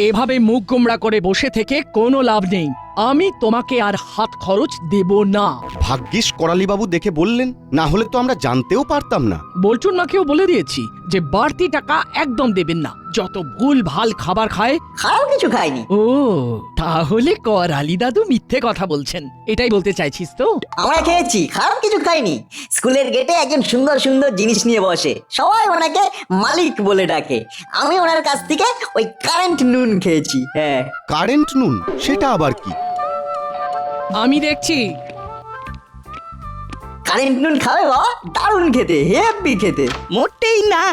এভাবে মুখ গোমড়া করে বসে থেকে কোনো লাভ নেই। আমি তোমাকে আর হাত খরচ দেব না। ভাগ্যিস করালিবাবু দেখে বললেন, না হলে তো আমরা জানতেও পারতাম না। বল্টুর মাকেও বলে দিয়েছি যে বাড়তি টাকা একদম দেবেন না। যত ভুল ভাল খাবার খায়। খারাপ কিছু খাইনি। ও তাহলে করালি দাদু মিথ্যে কথা বলছেন, এটাই বলতে চাইছিস তো? আমরা খেয়েছি, খারাপ কিছু খাইনি। স্কুলের গেটে একজন সুন্দর সুন্দর জিনিস নিয়ে বসে, সবাই ওনাকে মালিক বলে ডাকে। আমি ওনার কাছ থেকে ওই কারেন্ট নুন খেয়েছি। হ্যাঁ, কারেন্ট নুন, সেটা আবার কি? আমি দেখছি। কারেন্ট নুন খাবে বাবা, দারুণ খেতে, হেব্বি খেতে। মোটেই না,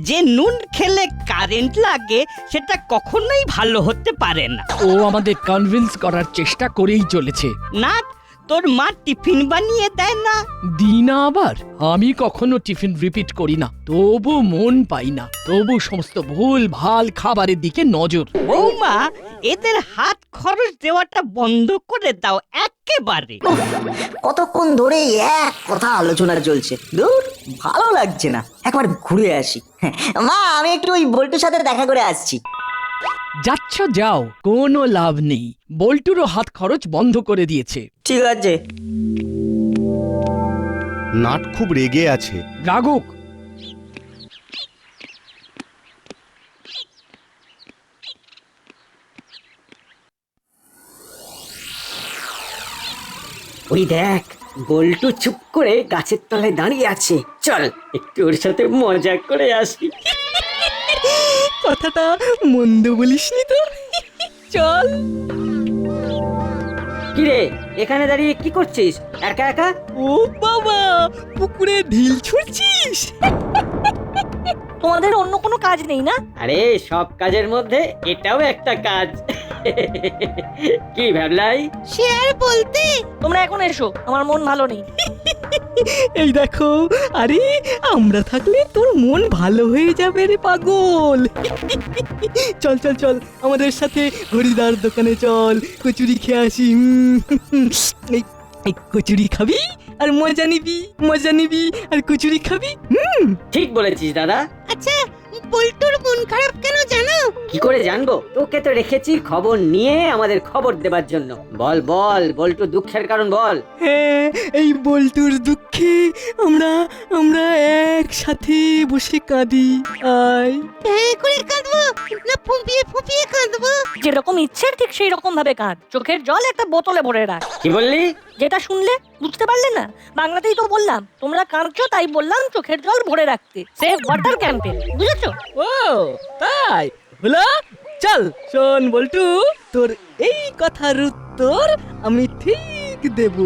যে নুন খেলে কারেন্ট লাগে সেটা কখনোই ভালো হতে পারে না। ও আমাদের কনভিন্স করার চেষ্টা করেই চলেছে। না, তোর মা টিফিন বানিয়ে দেয় না? দিনা আবার আমি কখনো টিফিন রিপিট করি না, তবু মন পাই না, তবু সমস্ত ভুল ভাল খাবারের দিকে নজর। বৌমা, এদের হাত খরচ দেওয়াটা বন্ধ করে দাও একেবারে। কতক্ষণ ধরে এক কথা আলোচনা চলছে, দূর ভালো লাগছে না, একবার ঘুরে আসি। মা, আমি একটু ওই বল্টুর সাথে দেখা করে আসছি। যাচ্ছ যাও, কোনো লাভ নেই। বল্টুরও হাত খরচ বন্ধ করে দিয়েছে। ঠিক আছে। নাট খুব রেগে আছে। রাগুক। ওই দেখ, বল্টু চুপ করে গাছের তলায় দাঁড়িয়ে আছে। চল একটু ওর সাথে মজা করে আসি। কথাটা মন্দ বলিসনি তো। চল। কিরে, এখানে দাঁড়িয়ে কি করছিস একা একা? ও বাবা, পুকুরে ঢিল ছুড়ছিস? তোমাদের অন্য কোনো কাজ নেই না? আরে সব কাজের মধ্যে এটাও একটা কাজ। কি ভাবলাই? সে আর বলতে। তোমরা এখন এসো, আমার মন ভালো নেই। এই দেখো, আরে আমরা থাকলে তোর মন ভালো হয়ে যাবে রে পাগল। চল চল চল, আমাদের সাথে হরিদার দোকানে চল, কচুরি খেয়ে আসি। এই কচুরি খাবি আর মজা নিবি, মজা নিবি আর কচুরি খাবি। ঠিক বলেছিস দাদা। আচ্ছা, বল্টুর মন খারাপ কেন জানো? কি করে জানবো? তোকে তো রেখেছি খবর নিয়ে আমাদের খবর দেবার জন্য। বল বল, বল্টু দুঃখের কারণ বল। হ্যাঁ, এই বল্টুর দুঃখে আমরা আমরা একসাথে বসে কাঁদি। আয় হ্যাঁ করে কাঁদবো না ফুঁপিয়ে ফুঁপিয়ে কাঁদবো? যেরকম ইচ্ছে ঠিক সেই রকম ভাবে কাঁদ। চোখের জল একটা বোতলে ভরে রাখ। কি বললি? যেটা শুনলে বুঝতে পারলে না? বাংলাতেই তো বললাম, তোমরা কাঁদছো তাই বললাম চোখের জল ভরে রাখতে। সেভ ওয়াটার ক্যাম্পেইন, বুঝেছো? ও তাই হলো। চল শোন বল্টু, তোর এই কথার উত্তর আমি ঠিক দেব।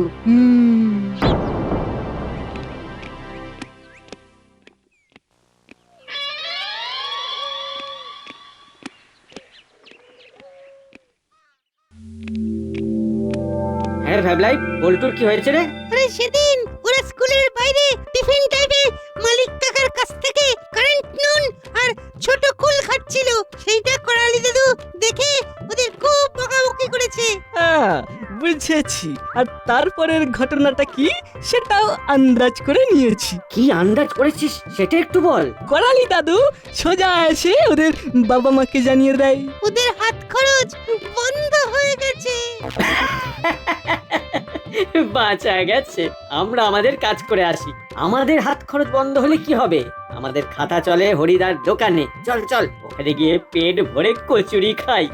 হ্যাঁ ভাবলাই, বল্টুর কি হয়েছে রে? আরে সেদিন ওরা স্কুলের বাইরে টিফিন টাইমে মালিক কাকার কাছ থেকে কারেন্ট নুন আর ছোট কুল খাচ্ছিল। সেইটা করালি দাদু দেখে ওদের খুব বকাবকি করেছে। হ্যাঁ বুঝেছি, আর তারপরের ঘটনাটা কি সেটাও আন্দাজ করে নিয়েছি। কি আন্দাজ করেছিস সেটা একটু বল। করালি দাদু সোজা এসে ওদের বাবা মাকে জানিয়ে দেয় ওদের হাত খরচ বন্ধ হয়ে গেছে। বাঁচা গেছে। আমরা আমাদের কাজ করে আসি। আমাদের হাত খরচ বন্ধ হলে কি হবে? আমাদের খাতা চলে হরিদার দোকানে। চল চল, ওখানে গিয়ে পেট ভরে কচুরি খাই।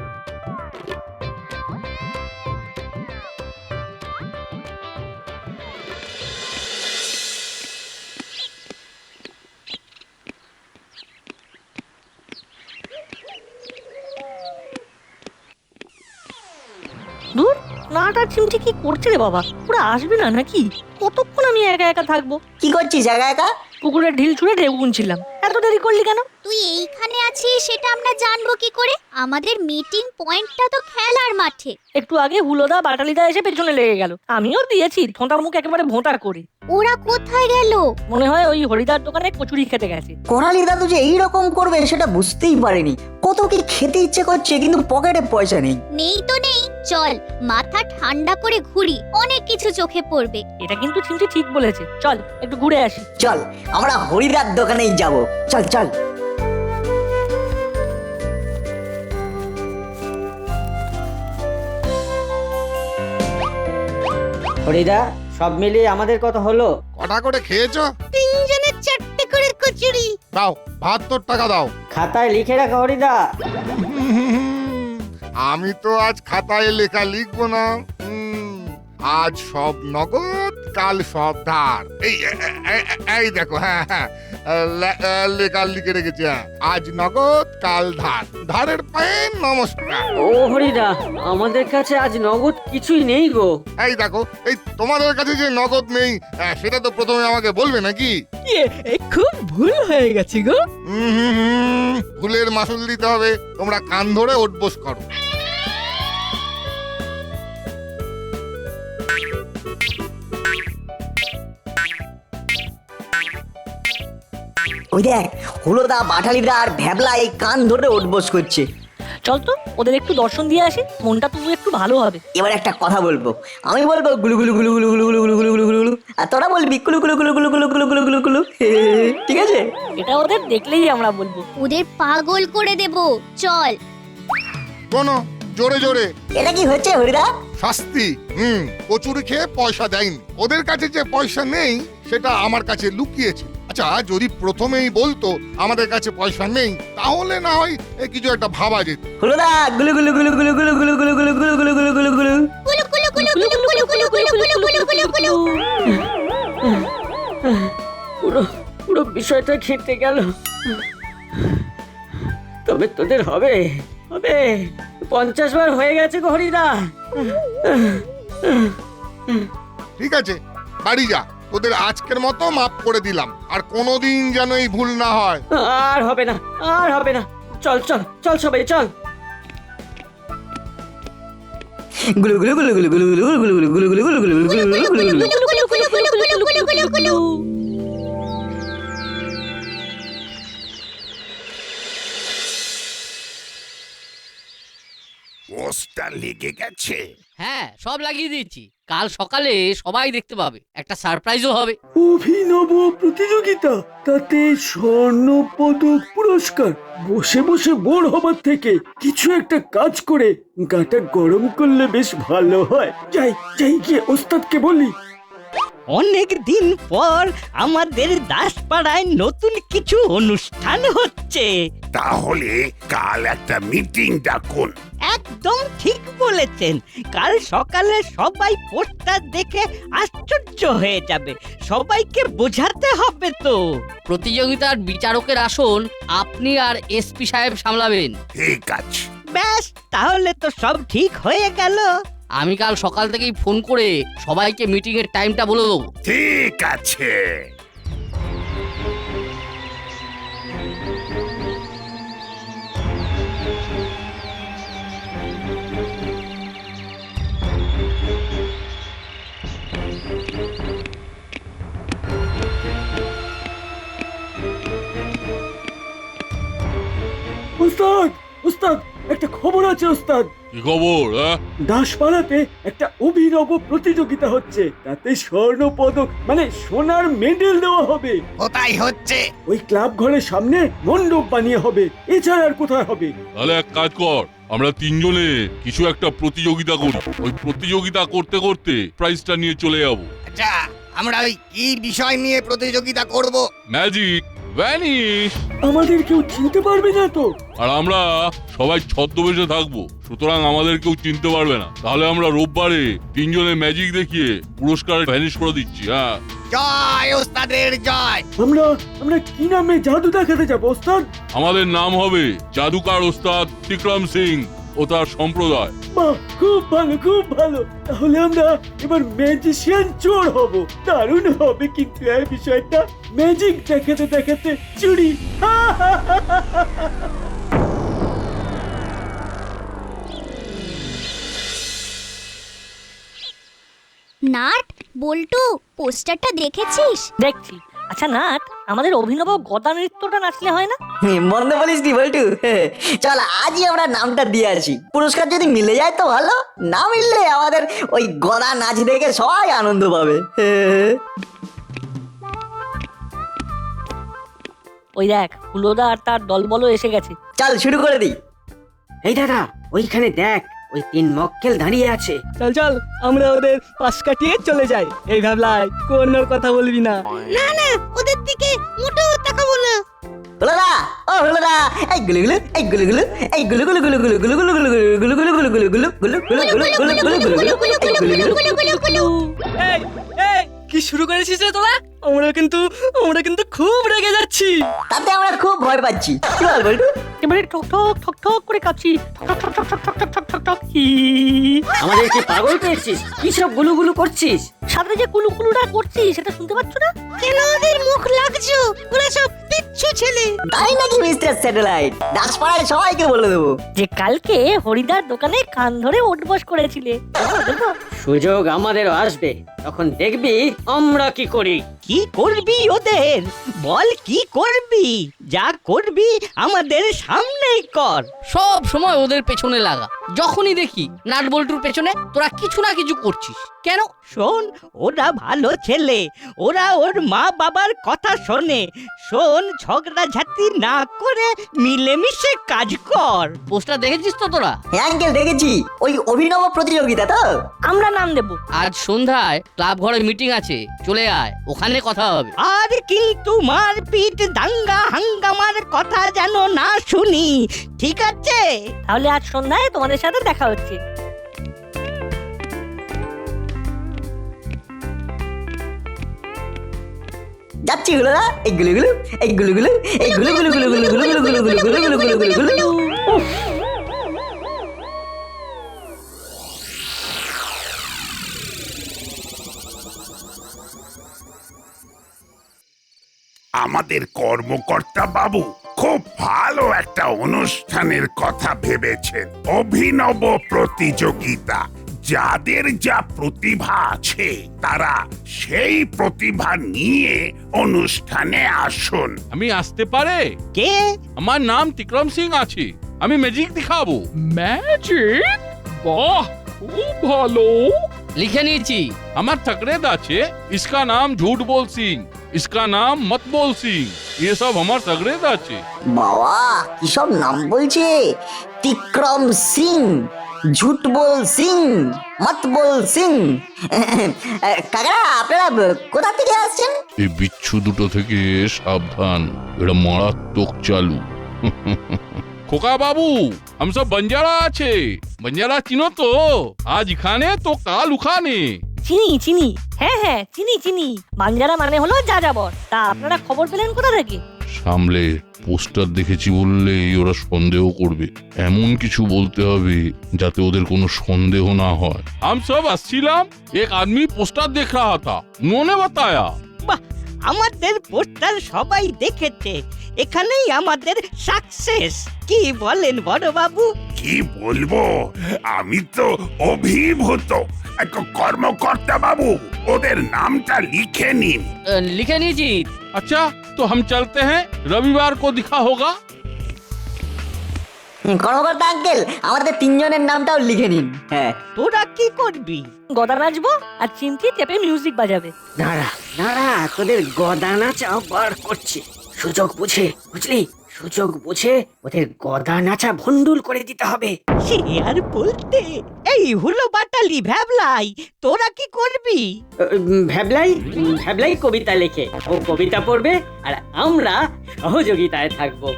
দূর, নাটা চিমটি কি করছে রে বাবা? ওরা আসবে না নাকি? কতক্ষণ আমি একা একা থাকবো? কি করছিস একা একা? পুকুরের ঢিল ছুঁড়ে ঢেউ গুনছিলাম। এত দেরি করলি কেন? তুই এইখানে আছিস সেটা আমরা জানবো কি করে? আমাদের মিটিং পয়েন্টটা তো খেলার মাঠে। একটু আগে হুলোদা বাটালিদা এসে পেছনে লেগে গেল, আমিও দিয়েছি ঠোঁটার মুখ একেবারে ভোঁতা করে। ওরা কোথায় গেল? মনে হয় ওই হরিদার দোকানে কচুরি খেতে গেছে। করালি দাদু যে এইরকম করবে সেটা বুঝতেই পারেনি। কত কি খেতে ইচ্ছে করছে, কিন্তু পকেটে পয়সা নেই। নেই তো নেই, চল মাথা ঠান্ডা করে ঘুরি, অনেক কিছু চোখে পড়বে। এটা কিন্তু চিমটি ঠিক বলেছে, চল একটু ঘুরে আসি। চল আমরা হরিদার দোকানেই যাব। চল চল। হরিদা সব মিলিয়ে আমাদের কত হলো? কটা করে খেয়েছো? তিনজনের 4টে করে কচুরি। দাও 72 টাকা দাও। খাতায় লিখে রাখো হরিদা। আমি তো আজ খাতায় লেখা লিখবো না। আজ সব নগদ, কাল সব ধার। এই দেখো, হ্যাঁ হ্যাঁ, লেখা লিখে রেখেছি। আজ নগদ, কাল ধার। ধারের পায়ে নমস্কার। ও হরিদা, আমাদের কাছে আজ নগদ কিছুই নেই গো। এই দেখো, এই তোমাদের কাছে যে নগদ নেই সেটা তো প্রথমে আমাকে বলবে নাকি? খুব ভুল হয়ে গেছে গো। ভুলের মাসুল দিতে হবে। তোমরা কান ধরে ওঠবোস করো। ওই দেখ, হুলোদা, বাটালিদা আর ভ্যাবলা এই কান ধরে উঠবোস করছে। চল তো ওদের একটু দর্শন দিয়ে আসি, মনটা তবু একটু ভালো হবে। এবার একটা কথা বলবো, আমি বলবো গুলু গুলু গুলু গুলু গুলু গুলু গুলু গুলু গুলু গুলু, আর তোরা বলবি গুলু গুলু গুলু গুলু গুলু গুলু গুলু গুলু গুলু। ঠিক আছে? এটা ওদের দেখলেই আমরা বলবো। ওদের পাগল করে দেব, চল। কোনো জোরে জোরে। এটা কি হচ্ছে হরিদা? শাস্তি। কচুরি খেয়ে পয়সা দেয়নি। ওদের কাছে যে পয়সা নেই সেটা আমার কাছে লুকিয়েছে। আচ্ছা, যদি প্রথমেই বলতো আমাদের কাছে পয়সা নেই, তাহলে না হয় কিছু একটা ভাবা যেত। হুলোদা, গুলু গুলু গুলু গুলু গুলু গুলু গুলু গুলু গুলু গুলু গুলু গুলু গুলু। কুলু কুলু কুলু কুলু কুলু কুলু কুলু কুলু কুলু কুলু কুলু। পুরো পুরো বিষয়টা খেতে গেল। তবে তোদের হবে হবে। 50 বার হয়ে গেছে গো হরিদা। ঠিক আছে, বাড়ি যা। তোদের আজকের মতো মাফ করে দিলাম। আর কোনোদিন যেন এই ভুল না হয়। আর হবে না, আর হবে না। চল চল চল সবাই চল। গুলু গুলু গুলু গুলু গুলু গুলু গুলু গুলু গুলু গুলু গুলু গুলু গুলু গুলু গুলু গুলু। কুলু কুলু কুলু কুলু কুলু কুলু কুলু কুলু। পোস্টার লেগে গেছে। হ্যাঁ, সব লাগিয়ে দিয়েছি। কাল সকালে সবাই দেখতে পাবে, একটা সারপ্রাইজও হবে। অভিনব প্রতিযোগিতা, তাতে স্বর্ণ পদক পুরস্কার। বসে বসে বোর হবার থেকে কিছু একটা কাজ করে গাটা গরম করলে বেশ ভালো হয়। যাই যাই গিয়ে ওস্তাদকে বলি। অনেক দিন পর আমাদের দাসপাড়ায় নতুন কিছু অনুষ্ঠান হচ্ছে। তাহলে কাল একটা মিটিং ডাকুন। একদম ঠিক বলেছেন। কাল সকালে সবাই পোস্টার দেখে আশ্চর্য হয়ে যাবে। সবাইকে বোঝাতে হবে তো। প্রতিযোগিতার বিচারকের আসন আপনি আর এসপি সাহেব সামলাবেন। ঠিক আছে। ব্যাস, তাহলে তো সব ঠিক হয়ে গেল। আমি কাল সকাল থেকেই ফোন করে সবাইকে মিটিং এর টাইমটা বলে দেবো। ঠিক আছে। ওস্তাদ, ওস্তাদ, একটা খবর আছে ওস্তাদ। কি খবর? দাসপাড়াতে একটা অভিনব প্রতিযোগিতা হচ্ছে। তাতে স্বর্ণ পদক মানে সোনার মেডেল দেওয়া হবে। কোথায় হচ্ছে? ওই ক্লাব ঘরের সামনে মণ্ডপ বানিয়ে হবে। এছাড়া আর কোথায় হবে? তাহলে এক কাজ কর, আমরা তিনজনে কিছু একটা প্রতিযোগিতা করি। ওই প্রতিযোগিতা করতে করতে প্রাইজটা নিয়ে চলে যাবো। আচ্ছা, আমরা ওই কি বিষয় নিয়ে প্রতিযোগিতা করব? Magic, vanish. আমাদের কেউ চিনতে পারবে না তো? আর আমরা সবাই ছদ্মবেশে থাকবো, সুতরাং আমাদের কেউ চিনতে পারবে না। তাহলে আমরা রোববারে তিনজনে ম্যাজিক দেখিয়ে পুরস্কার ভ্যানিশ করে দিচ্ছি। হ্যাঁ, জয় ওস্তাদের জয়। আমরা কি নামে জাদু দেখাতে যাবো ওস্তাদ? আমাদের নাম হবে জাদুকার ওস্তাদ বিক্রম সিং ও তার সম্প্রদায়। বাহ, খুব ভালো, খুব ভালো। তাহলে আমরা এবার ম্যাজিশিয়ান চোর হব। দারুণ হবে কিন্তু এই বিষয়টা। ম্যাজিক দেখাতে দেখাতে চুরি। নাট, বল্টু, পোস্টারটা দেখেছিস? দেখছি। আচ্ছা নাট, আমাদের অভিনব গদা নৃত্যটা নাচলে হয় না? মন্দ বলিস নি বল্টু। চল আজই আমরা নামটা দিয়ে আসি। পুরস্কার যদি মিলে যায় তো ভালো, না মিললে আমাদের ওই গদা নাচ দেখে সবাই আনন্দ পাবে। ওই দেখ, হুলোদা আর তার দলবলও এসে গেছে। চল শুরু করে দিই। এই দাদা, ওইখানে দেখ ওই 3 মক্কেল দাঁড়িয়ে আছে। চল চল আমরা ওদের পাশ কাটিয়ে চলে যাই। এই ভাবলাই কোনো কথা বলবি না। না না, ওদের দিকে মোটেও তাকাবো না। হলোদা, ও হলোদা, এই গুলুগুলু, এই গুলুগুলু, এই গুলুগুলু গুলুগুলু গুলুগুলু গুলুগুলু গুলুগুলু গুলুগুলু গুলুগুলু গুলুগুলু গুলুগুলু গুলুগুলু। এই এই কি শুরু করেছিস রে তোরা? আমরা কিন্তু খুব রেগে যাচ্ছি। তাতে আমরা খুব ভয় পাচ্ছি। কি বল বল্টু? এবারে ঠক ঠক ঠক ঠক করে কাঁপছি। ঠক ঠক ঠক ঠক ঠক ঠক ঠক ঠক ঠক। আমাদের কি পাগল পেয়েছিস? কি সব গুলুগুলু করছিস? সাথে যে কুলুকুলুটা করছি সেটা শুনতে পাচ্ছ না? কেন ওদের মুখ লাগছো? ওরা সব পিচ্ছু ছেলে। তাই নাকি মিস্টার স্যাটেলাইট? দাসপাড়ায় সবাইকে বলে দেবো। যে কালকে হরিদার দোকানে কান ধরে উঠবস করেছিলে। দেখো, সুযোগ আমাদেরও আসবে, তখন দেখবি আমরা কি করি। কি করবি ওদের? বল কি করবি? যা করবি আমাদের সামনেই কর। সব সময় ওদের পেছনে লাগা। যখনই দেখি নাট বল্টুর পেছনে তোরা কিছু না কিছু করছিস কেন? শোন, ওরা ভালো ছেলে, ওরা ওর মা বাবার কথা শোনে। শোন, ঝগড়াঝাটি না করে মিলেমিশে কাজ কর। পোস্টার দেখেছিস তো তোরা? হ্যাঁ আঙ্কেল, দেখেছি। ওই অভিনব প্রতিযোগিতা তো। আমরা নাম দেব। আজ সন্ধ্যায় ক্লাব ঘরে মিটিং আছে, চলে আয়, ওখানে কথা হবে। আর কিন্তু মারপিট দাঙ্গা হাঙ্গামার কথা যেন না শুনি, ঠিক আছে? তাহলে আজ সন্ধ্যায় তোমাদের সাথে দেখা হচ্ছে। যাচ্ছি হলোদা, এই গুলুগুলু, এই গুলুগুলু, এই গুলুগুলু গুলুগুলু গুলুগুলু গুলুগুলু গুলুগুলু গুলুগুলু গুলুগুলু। আমাদের কর্মকর্তা বাবু খুব ভালো একটা অনুষ্ঠানের কথা ভেবেছেন। অভিনব প্রতিযোগিতা। যাদের যা প্রতিভা আছে তারা সেই প্রতিভা নিয়ে অনুষ্ঠানে আসুন। আমি আসতে পারে? কে? আমার নাম তিক্রম সিং আছে, আমি ম্যাজিক দেখাবো। ম্যাজিক? বাহ, খুব ভালো। লিখে নিয়েছি। আমার तकरीर আছে, इसका नाम झूठ बोल सिंह, इसका नाम मत बोल सिंह। ये सब আমার तकरीर আছে। বাবা, কি সব নাম বলছে! তিক্রম সিং, ঝুট বল সিং, মত বল সিং। কাকা, আপনারা কোথা থেকে আসছেন? এই বিচ্ছু দুটো থেকে সাবধান, এটা মারাত্মক চালু। খোকা বাবু, हम सब बंजारा আছে। बंजारा চিনো তো? আজ এখানে তো কাল ওখানে। চিনি, হ্যাঁ চিনি। বাঞ্জারা মানে হলো যাযাবর। তা আপনারা খবর পেলেন কোথা থেকে? সামলে পোস্টার দেখেছি বললে ওরা সন্দেহ করবে। এমন কিছু বলতে হবে যাতে ওদের কোনো সন্দেহ না হয়। हम सब আসছিলাম, एक आदमी पोस्टर देख रहा था, उन्होंने बताया। বাহ, আমাদের পোস্টার সবাই দেখেছে, এখানেই আমাদের সাকসেস। কি বলেন বড় বাবু? কি বলবো, আমি তো অভিভূত। কর্মকর্তা বাবু, ওদের নামটা লিখে নিন। লিখে নিয়েছি। अच्छा तो हम चलते हैं, रविवार को दिखा होगा। কর্মকর্তা আঙ্কেল, আমাদের তিনজনের নামটাও লিখে নিন। হ্যাঁ। তোরা কি করবি? গদা নাচবো আর চিমটি চেপে মিউজিক বাজাবে। দাঁড়া, তোদের গদা নাচা বার করছি। সুযোগ বুঝে, বুঝলি? সুযোগ বুঝে ওদের গদা নাচা ভন্ডুল করে দিতে হবে। সে আর বলতে। এই হলো বাটালি ভ্যাবলাই, তোরা কি করবি? ভ্যাবলাই কবিতা লেখে, ও কবিতা পড়বে আর আমরা সহযোগিতায় থাকবো।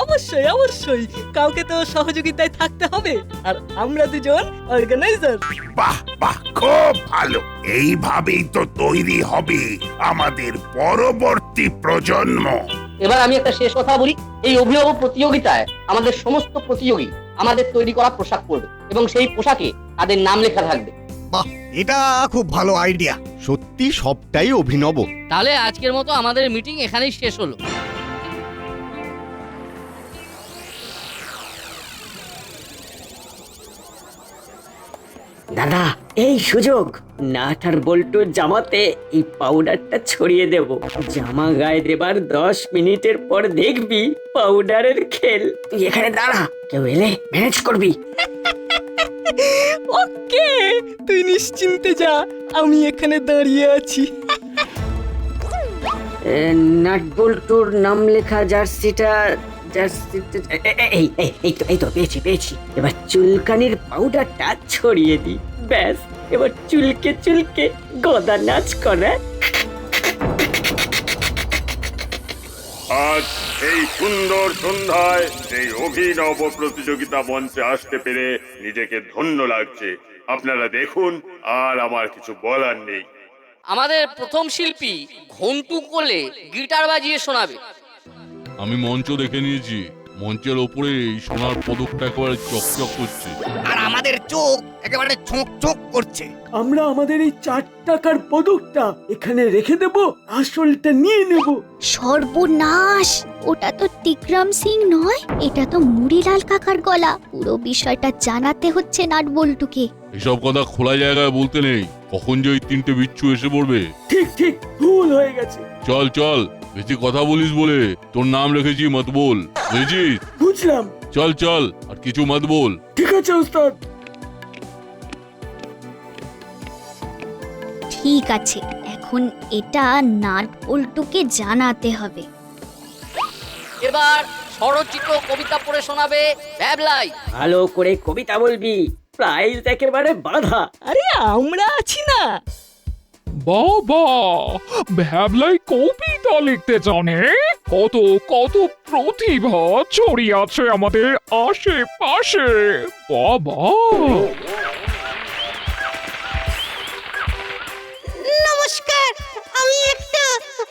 অবশ্যই কাউকে তো সহযোগিতায় থাকতে হবে। আর আমরা দুজন অর্গানাইজার। বাহ বাহ, খুব ভালো। এইভাবেই তো তৈরি হবে আমাদের পরবর্তী প্রজন্ম। এবার আমি একটা শেষ কথা বলি। এই অভিনব প্রতিযোগিতায় আমাদের সমস্ত প্রতিযোগী আমাদের তৈরি করা পোশাক পরবে এবং সেই পোশাকে তাদের নাম লেখা থাকবে। বাহ, এটা খুব ভালো আইডিয়া। সত্যি সবটাই অভিনব। তাহলে আজকের মতো আমাদের মিটিং এখানেই শেষ হলো। দাদা, এই সুযোগ। নাট আর বল্টুর জামাতে এই পাউডারটা ছড়িয়ে দেব। জামা গায়ে দেবার 10 মিনিটের পর দেখবি পাউডারের খেল। তুই এখানে দাঁড়া, কেউ এলে ম্যানেজ করবি। ওকে, তুই নিশ্চিন্তে যা, আমি এখানে দাঁড়িয়ে আছি। নাট বল্টুর নাম লেখা এই তো পেয়েছি এবার চুলকানির পাউডারটা ছড়িয়ে দিই, ব্যাস এবার চুলকে চুলকে গদা নাচ করা। আজ এই সুন্দর সন্ধ্যায় এই অভিনব প্রতিযোগিতা মঞ্চে আসতে পেরে নিজেকে ধন্য লাগছে। আপনারা দেখুন, আর আমার কিছু বলার নেই। আমাদের প্রথম শিল্পী ঘন্টু কোলে গিটার বাজিয়ে শোনাবে। আমি মঞ্চ দেখে নিয়েছি, মঞ্চের ওপরে এই সোনার পদকটা একেবারে চকচক করছে। আর আমাদের চোখ একেবারে ছোঁক ছোঁক করছে। আমরা আমাদের এই 4 টাকার পদকটা এখানে রেখে দেব, আসলটা নিয়ে নেব। সর্বনাশ, ওটা তো টিকরাম সিং নয়, এটা তো মুড়িলাল কাকার গলা। পুরো বিষয়টা জানাতে হচ্ছে নাটবল্টুকে। এসব কথা খোলা জায়গায় বলতে নেই, কখন যে ওই 3টে বিচ্ছু এসে পড়বে। ঠিক ভুল হয়ে গেছে। চল বেশি কথা বলিস বলে তোর নাম রেখেছি মতবল, বুঝেছিস? বুঝলাম। চল আর কিছু মত বল। ঠিক আছে ওস্তাদ। ঠিক আছে, এখন এটা নাটবল্টুকে জানাতে হবে। এবার স্বরচিত কবিতা পড়ে শোনাবে ভ্যাবলাই। ভালো করে কবিতা বলবি, প্রাইজ একেবারে বাধা। আরে আমরা আছি না। বাবা, ভ্যাবলাই কবিতা লিখতে জানে? কত কত প্রতিভা ছড়িয়ে আছে আমাদের আশেপাশে। বাবা, নমস্কার, আমি একটা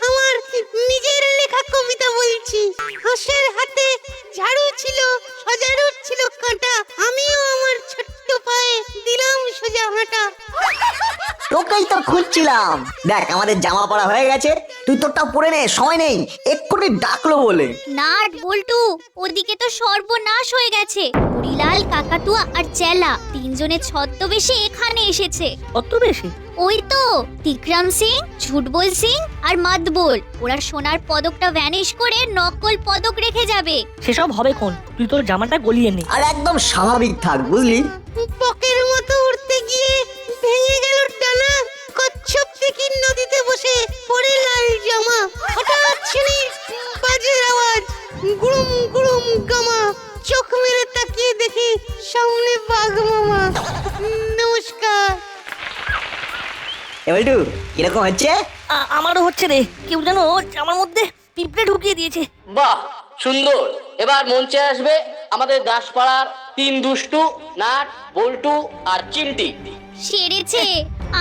আমার নিজের লেখা কবিতা বলছি। হাঁসের হাতে ঝাড়ু ছিল, সজারুর ছিল কাঁটা, আমিও আমার ছোট্ট পায়ে দিলাম সোজা হাঁটা। তোকেই তো খুঁজছিলাম। দেখ আমাদের জামা পরা হয়ে গেছে, তুই তোরটা পরে নে, সময় নেই। এক্ষুনি ডাকলো বলে। নাটবল্টু, ওদিকে তো সর্বনাশ হয়ে গেছে। মুড়িলাল, কাকাতুয়া আর চেলা তিনজনের ছদ্মবেশে এখানে এসেছে। কত বেশি? ওই তো টিকরাম সিং, ঝুটবল সিং আর মাতবল। ওরা সোনার পদকটা ভ্যানিশ করে নকল পদক রেখে যাবে। সেসব হবে কোন? তুই তোর জামাটা গলিয়ে নে। আর একদম স্বাভাবিক থাক, বুঝলি? পকের মতো উঠতে গিয়ে ভেঙে গেল ডানা, কচ্ছপ থেকে নদীতে বসে পড়ে লাল জামা। হঠাৎ শুনি বাজের আওয়াজ, গুড়ুম গুড়ুম গামা। চোখ মেরে তাকিয়ে দেখি সামনে বাঘ মামা। নমস্কার। এবারটু কিরকম হচ্ছে? আমারও হচ্ছে রে, কেউ যেন জামার মধ্যে পিঁপড়ে ঢুকিয়ে দিয়েছে। বাহ, সুন্দর। এবার মঞ্চে আসবে আমাদের দাসপাড়ার 3 দুষ্টু, নাট, বল্টু আর চিমটি। সেরেছে,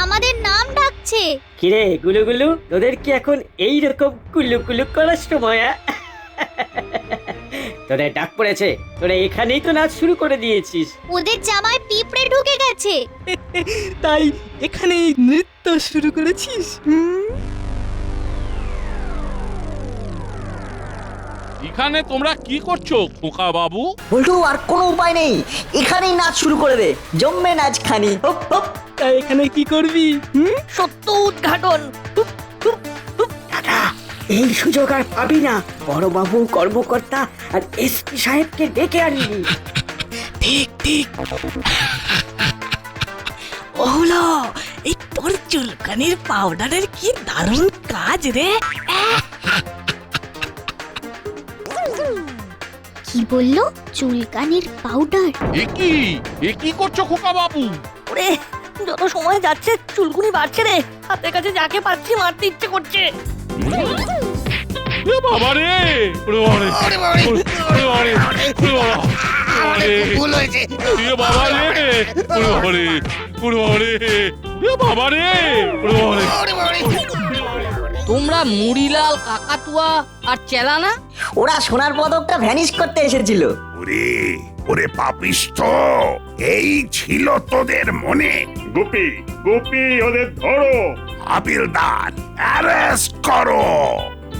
আমাদের নাম ডাকছে। কিরে গুলুগুলু, তোদের কি এখন এই রকম কুলু কুলু করার সময়? তোদের ডাক পড়েছে, তোরা এখানেই তো নাচ শুরু করে দিয়েছিস। ওদের জামায় পিঁপড়ে ঢুকে গেছে, তাই এখানে নৃত্য শুরু করেছিস? এখানে তোমরা কি করছো খোকা বাবু? বল্টু আর কোনো উপায় নেই, এখানেই নাচ শুরু করে দে। জম্মে নাচ খানি। Hop hop. তাই এখানে কি করবি? সত্য উদ্ঘাটন। দাদা, এই সুযোগ আর পাবি না। বড়বাবু, কর্মকর্তা আর এসপি সাহেবকে ডেকে আনবি। ঠিক ও হলো, এই তোর চুলকানির পাউডারের কি দারুণ কাজ রে। কি বললো? চুলকানির পাউডার? এ কি করছো খোকা বাবু? ওরে, যত সময় যাচ্ছে চুলকুনি বাড়ছে রে। হাতের কাছে যাকে পাচ্ছি মারতে ইচ্ছে করছে। বাবা রে, ভুল হয়েছে। তোমরা মুড়িলাল, কাকাতুয়া আর চেলা না? ওরা সোনার পদকটা ভ্যানিশ করতে এসেছিল। ওরে পাপিষ্ঠ, এই ছিল তোদের মনে? গোপী, ওদের ধরো। হাবিলদার, অ্যারেস্ট করো।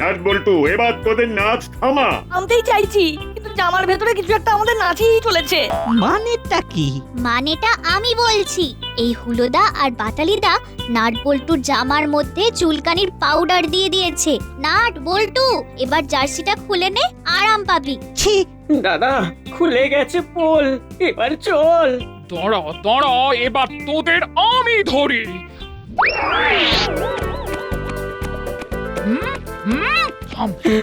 নাট বল্টু, এবার তোদের নাচ থামা। আমতেই চাইছি, কিন্তু জামার ভেতরে কিছু একটা আমাদের নাচেই চলেছে। মানেটা কি? মানেটা আমি বলছি। এই হুলোদা আর বাটালিদা নাটবল্টুর জামার মধ্যে চুলকানির পাউডার দিয়ে দিয়েছে। নাটবল্টু, এবার জার্সিটা খুলে নে, আরাম পাবি। ছি, দাদা, খুলে গেছে পোল, এবার চল। দাঁড়া, এবার তোদের আমি ধরি।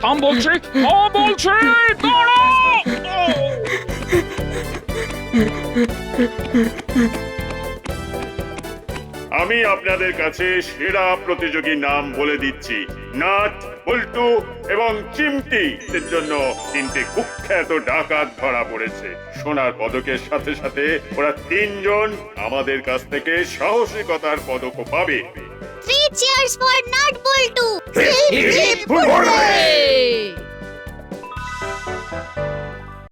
থাম বলছি, দাঁড়া। আমি আপনাদের কাছে সেরা প্রতিযোগীর নাম বলে দিচ্ছি। নাট, বল্টু এবং চিমটি এর জন্য 3টে কুখ্যাত ডাকাত ধরা পড়েছে। সোনার পদকের সাথে সাথে ওরা 3জন আমাদের কাছ থেকে সাহসিকতার পদকও পাবে। 3 cheers for নাট বল্টু।